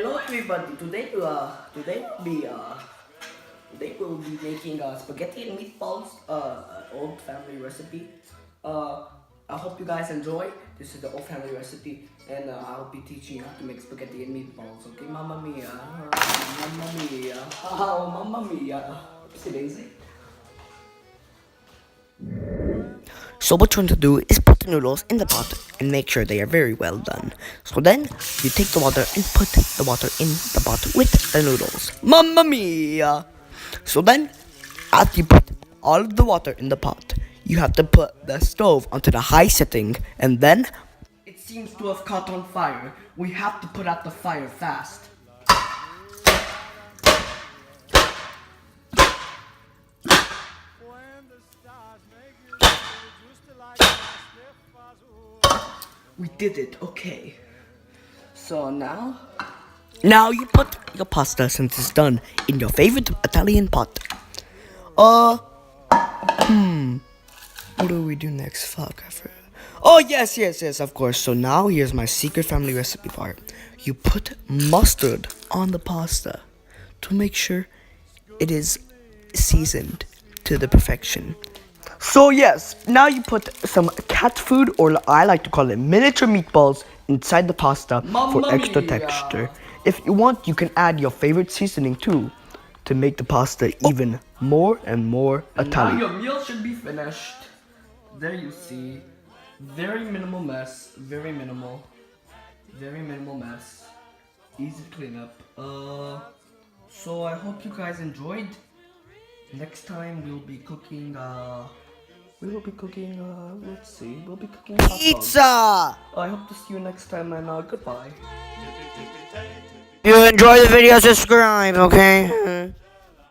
Hello everybody. Today we'll be making spaghetti and meatballs, old family recipe. I hope you guys enjoy. This is the old family recipe, and I'll be teaching you how to make spaghetti and meatballs. Okay, Mamma Mia, Mamma Mia, oh Mamma Mia. Oopsie daisy. So what you want to do is put the noodles in the pot and make sure they are very well done. So then you take the water and put the water in the pot with the noodles. Mamma mia! So then after you put all of the water in the pot, you have to put the stove onto the high setting and then It seems to have caught on fire. We have to put out the fire fast. We did it, okay. So now you put your pasta since it's done in your favorite Italian pot. What do we do next? Fuck, I forgot. Oh, yes, of course. So now here's my secret family recipe part. You put mustard on the pasta to make sure it is seasoned to the perfection. So yes, now you put some cat food, or I like to call it miniature meatballs, inside the pasta Mamma for extra mia. texture. If you want, you can add your favorite seasoning too, to make the pasta even more and more Now Italian. your meal should be finished. There you see. Very minimal mess. Very minimal mess. Easy cleanup. So I hope you guys enjoyed. Next time we'll be cooking, let's see, we'll be cooking hot dogs. Pizza! I hope to see you next time, and goodbye. If you enjoy the video, subscribe, okay?